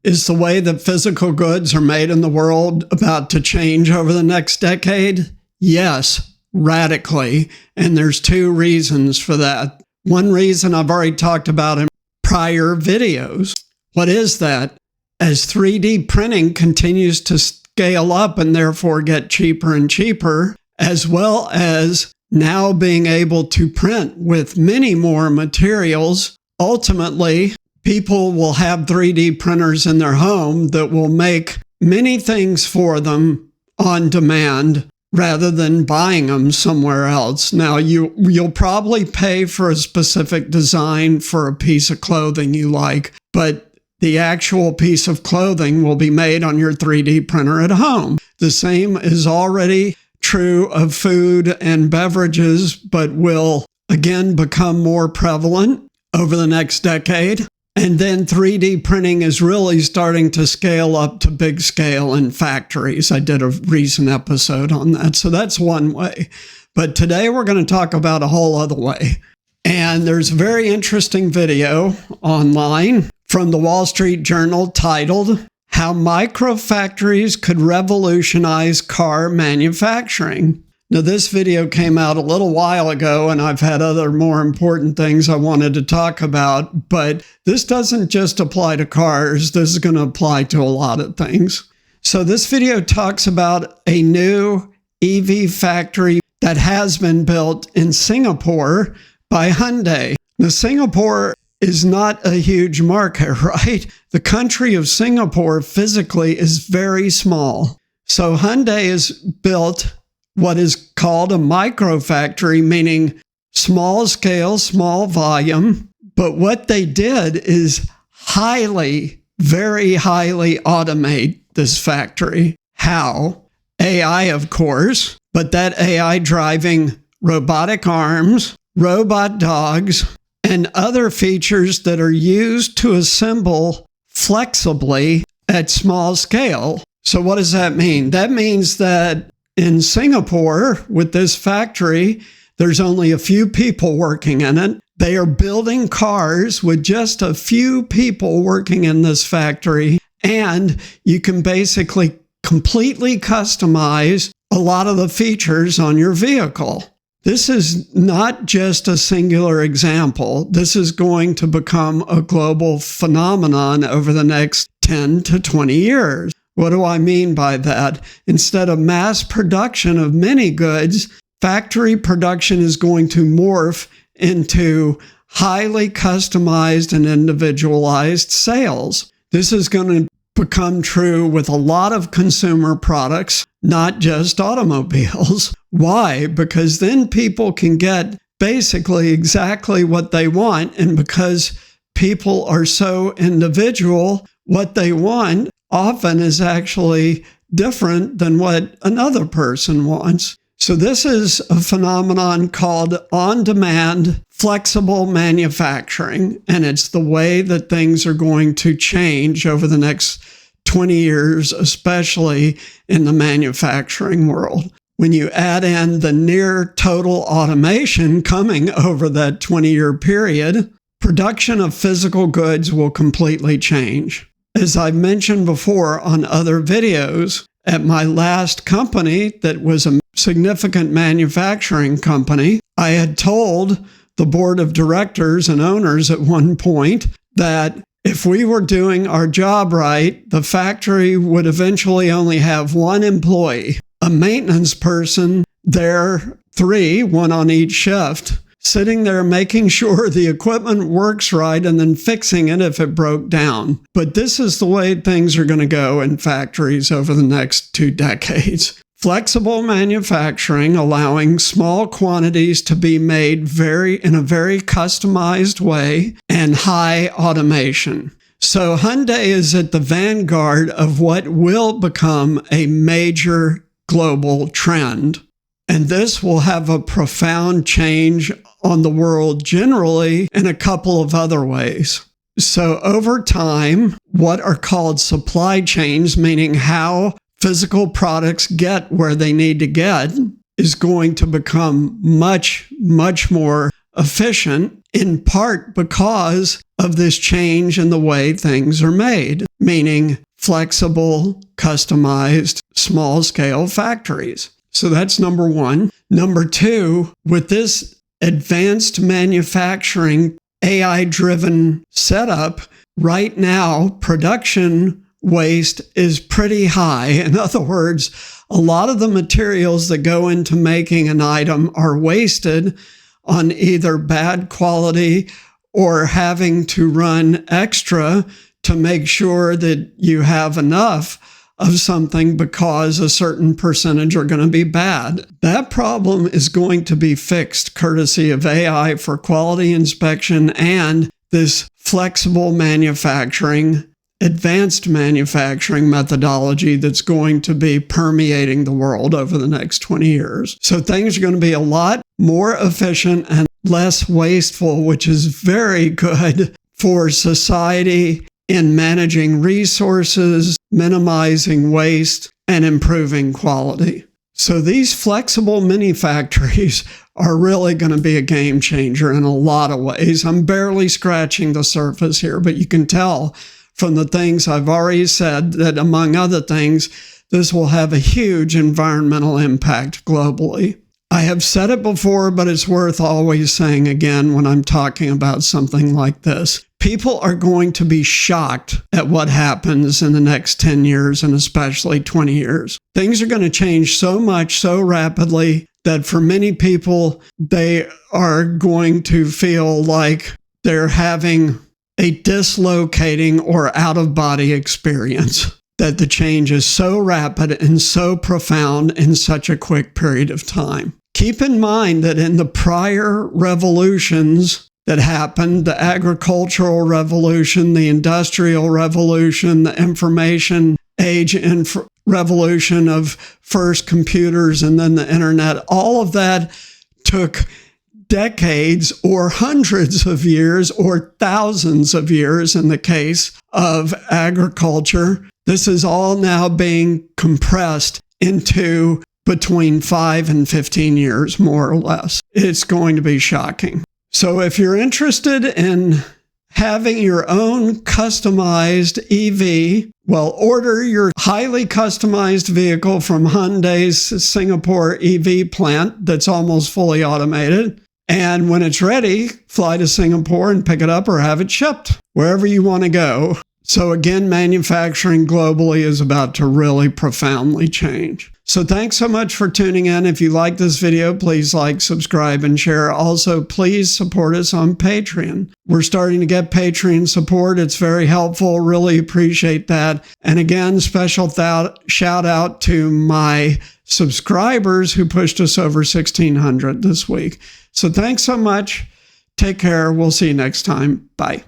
Is the way that physical goods are made in the world about to change over the next decade? Yes, radically. And there's two reasons for that. One reason I've already talked about in prior videos. What is that? As 3D printing continues to scale up and therefore get cheaper and cheaper, as well as now being able to print with many more materials, ultimately, people will have 3D printers in their home that will make many things for them on demand rather than buying them somewhere else. Now, you'll probably pay for a specific design for a piece of clothing you like, but the actual piece of clothing will be made on your 3D printer at home. The same is already true of food and beverages, but will again become more prevalent over the next decade. And then 3D printing is really starting to scale up to big scale in factories. I did a recent episode on that. So that's one way. But today we're going to talk about a whole other way. And there's a very interesting video online from the Wall Street Journal titled, "How Microfactories Could Revolutionize Car Manufacturing." Now, this video came out a little while ago, and I've had other more important things I wanted to talk about, but this doesn't just apply to cars. This is going to apply to a lot of things. So this video talks about a new EV factory that has been built in Singapore by Hyundai. Now, Singapore is not a huge market, right? The country of Singapore physically is very small. So Hyundai has built what is called a microfactory, meaning small scale, small volume. But what they did is very highly automate this factory. How? AI, of course, but that AI driving robotic arms, robot dogs, and other features that are used to assemble flexibly at small scale. So what does that mean? That means that in Singapore, with this factory, there's only a few people working in it. They are building cars with just a few people working in this factory, and you can basically completely customize a lot of the features on your vehicle. This is not just a singular example. This is going to become a global phenomenon over the next 10 to 20 years. What do I mean by that? Instead of mass production of many goods, factory production is going to morph into highly customized and individualized sales. This is going to become true with a lot of consumer products, not just automobiles. Why? Because then people can get basically exactly what they want. And because people are so individual, what they want often is actually different than what another person wants. So this is a phenomenon called on-demand flexible manufacturing, and it's the way that things are going to change over the next 20 years, especially in the manufacturing world. When you add in the near total automation coming over that 20-year period, production of physical goods will completely change. As I mentioned before on other videos, at my last company that was a significant manufacturing company, I had told the board of directors and owners at one point that if we were doing our job right, the factory would eventually only have one employee, a maintenance person, there 3, one on each shift, sitting there making sure the equipment works right and then fixing it if it broke down. But this is the way things are going to go in factories over the next 2 decades. Flexible manufacturing, allowing small quantities to be made in a very customized way, and high automation. So Hyundai is at the vanguard of what will become a major global trend. And this will have a profound change on the world generally in a couple of other ways. So over time, what are called supply chains, meaning how physical products get where they need to get, is going to become much, much more efficient, in part because of this change in the way things are made. meaning flexible, customized, small-scale factories. So that's number one. Number two, with this advanced manufacturing, AI-driven setup, right now, production waste is pretty high. In other words, a lot of the materials that go into making an item are wasted on either bad quality or having to run extra to make sure that you have enough of something because a certain percentage are going to be bad. That problem is going to be fixed courtesy of AI for quality inspection and this flexible manufacturing, advanced manufacturing methodology that's going to be permeating the world over the next 20 years. So things are going to be a lot more efficient and less wasteful, which is very good for society in managing resources, minimizing waste, and improving quality. So these flexible mini factories are really going to be a game changer in a lot of ways. I'm barely scratching the surface here, but you can tell from the things I've already said that, among other things, this will have a huge environmental impact globally. I have said it before, but it's worth always saying again when I'm talking about something like this. People are going to be shocked at what happens in the next 10 years and especially 20 years. Things are going to change so much, so rapidly that for many people, they are going to feel like they're having a dislocating or out-of-body experience, that the change is so rapid and so profound in such a quick period of time. Keep in mind that in the prior revolutions that happened, the agricultural revolution, the industrial revolution, the information age revolution of first computers and then the internet, all of that took decades or hundreds of years or thousands of years in the case of agriculture. This is all now being compressed into between 5 and 15 years, more or less. It's going to be shocking. So if you're interested in having your own customized EV, well, order your highly customized vehicle from Hyundai's Singapore EV plant that's almost fully automated. And when it's ready, fly to Singapore and pick it up or have it shipped wherever you want to go. So again, manufacturing globally is about to really profoundly change. So thanks so much for tuning in. If you like this video, please like, subscribe, and share. Also, please support us on Patreon. We're starting to get Patreon support. It's very helpful. Really appreciate that. And again, special shout out to my subscribers who pushed us over 1,600 this week. So thanks so much. Take care. We'll see you next time. Bye.